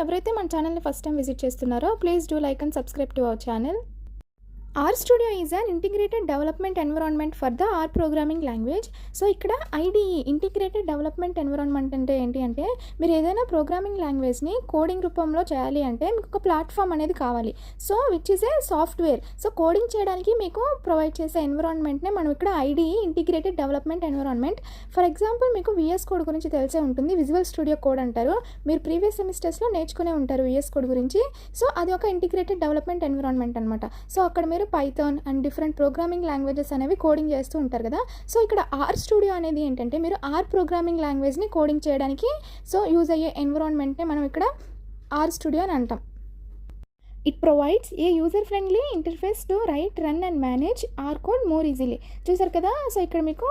ఎవరైతే మన ఛానల్ని ఫస్ట్ టైం విజిట్ చేస్తున్నారో please do like and subscribe to our channel. RStudio is an integrated development environment for the R programming language. So ఇక్కడ IDE integrated development environment అంటే ఏంటి అంటే మీరు ఏదైనా ప్రోగ్రామింగ్ లాంగ్వేజ్ని కోడింగ్ రూపంలో చేయాలి అంటే మీకు ఒక ప్లాట్ఫామ్ అనేది కావాలి. So which is a software. So coding చేయడానికి మీకు ప్రొవైడ్ చేసే ఎన్విరాన్మెంట్నే మనం ఇక్కడ IDE integrated development environment. For example మీకు VS కోడ్ గురించి తెలిసే ఉంటుంది, విజువల్ స్టూడియో కోడ్ అంటారు. మీరు ప్రీవియస్ సెమిస్టర్స్లో నేర్చుకునే ఉంటారు VS కోడ్ గురించి. సో అది ఒక ఇంటిగ్రేటెడ్ డెవలప్మెంట్ ఎన్విరాన్మెంట్ అనమాట. సో అక్కడ మీరు Python and different programming languages అనేవి కోడింగ్ చేస్తూ ఉంటారు కదా. సో ఇక్కడ RStudio అనేది ఏంటంటే మీరు R ప్రోగ్రామింగ్ లాంగ్వేజ్ని కోడింగ్ చేయడానికి సో యూజ్ అయ్యే ఎన్విరాన్మెంట్ని మనం ఇక్కడ RStudio అని అంటాం. It provides A user friendly interface to right, run and manage R code more easily. చూసారు కదా. సో ఇక్కడ మీకు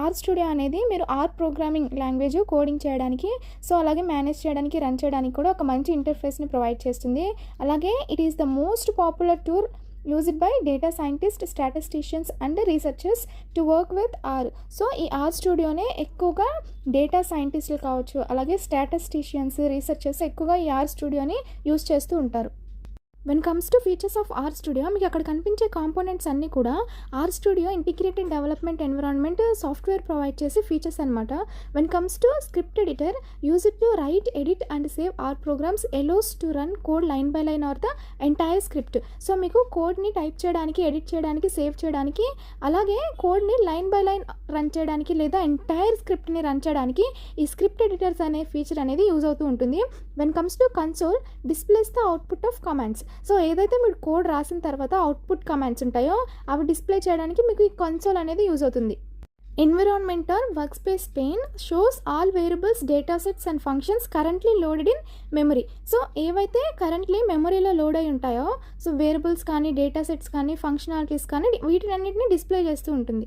RStudio అనేది మీరు R ప్రోగ్రామింగ్ లాంగ్వేజ్ కోడింగ్ చేయడానికి, సో అలాగే మేనేజ్ చేయడానికి, రన్ చేయడానికి కూడా ఒక మంచి ఇంటర్ఫేస్ని ప్రొవైడ్ చేస్తుంది. అలాగే it is the most popular tool used by data scientists, statisticians and researchers to work with R. So ఈ RStudioనే ఎక్కువగా డేటా సైంటిస్టులు కావచ్చు, అలాగే స్టాటిస్టిషియన్స్, రీసెర్చర్స్ ఎక్కువగా ఈ RStudioని యూజ్ చేస్తూ ఉంటారు. When comes to features of RStudio, మీకు అక్కడ కనిపించే కాంపోనెంట్స్ అన్నీ కూడా RStudio integrated development environment software provide చేసే ఫీచర్స్ అనమాట. When comes to script editor, use it to write, edit and save R programs, allows to run code line by line or the entire script. So మీకు కోడ్ని type చేయడానికి, edit చేయడానికి, save చేయడానికి, అలాగే కోడ్ని line by line run చేయడానికి లేదా entire స్క్రిప్ట్ని run చేయడానికి ఈ స్క్రిప్ట్ ఎడిటర్స్ అనే ఫీచర్ అనేది యూజ్ అవుతూ ఉంటుంది. When comes to console, displays the output of commands. So ఏదైతే మీరు కోడ్ రాసిన తర్వాత అవుట్పుట్ కమాండ్స్ ఉంటాయో అవి డిస్ప్లే చేయడానికి మీకు ఈ కన్సోల్ అనేది యూజ్ అవుతుంది. Environment or work space pane shows all variables, data sets and functions currently loaded in memory. So ఏవైతే కరెంట్లీ మెమరీలో లోడ్ అయి ఉంటాయో, సో వేరియబుల్స్ కానీ, డేటా సెట్స్ కానీ, ఫంక్షనాలిటీస్ కానీ వీటినన్నిటిని డిస్ప్లే చేస్తూ ఉంటుంది.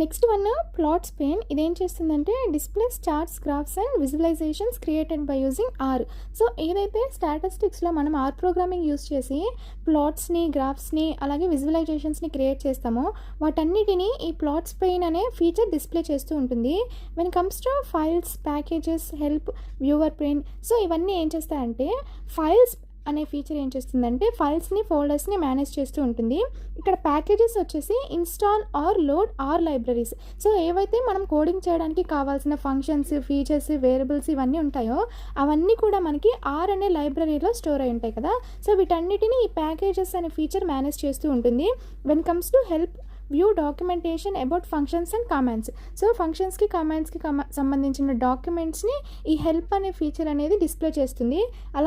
Next one plots pane. ఇదేం చేస్తుందంటే displays charts, graphs and visualizations created by using R. So ఏదైతే స్టాటిస్టిక్స్లో మనం R ప్రోగ్రామింగ్ యూజ్ చేసి ప్లాట్స్ని, గ్రాఫ్స్ని, అలాగే విజువలైజేషన్స్ని క్రియేట్ చేస్తామో వాటన్నిటిని ఈ ప్లాట్స్ పెయిన్ అనే ఫీచర్ డిస్ప్లే చేస్తూ ఉంటుంది. When comes to files, packages, help, viewer pain. So ఇవన్నీ ఏం చేస్తాయంటే ఫైల్స్ అనే ఫీచర్ ఏం చేస్తుందంటే ఫైల్స్ని, ఫోల్డర్స్ని మేనేజ్ చేస్తూ ఉంటుంది. ఇక్కడ ప్యాకేజెస్ వచ్చేసి install or load or libraries. So ఏవైతే మనం కోడింగ్ చేయడానికి కావాల్సిన ఫంక్షన్స్, ఫీచర్స్, వేరియబుల్స్ ఇవన్నీ ఉంటాయో అవన్నీ కూడా మనకి R అనే లైబ్రరీలో స్టోర్ అయి ఉంటాయి కదా. సో వీటన్నిటిని ఈ ప్యాకేజెస్ అనే ఫీచర్ మేనేజ్ చేస్తూ ఉంటుంది. When comes to help, view documentation about functions and commands. So ఫంక్షన్స్కి, కమాండ్స్కి సంబంధించిన డాక్యుమెంట్స్ని ఈ హెల్ప్ అనే ఫీచర్ అనేది డిస్ప్లే చేస్తుంది. అలా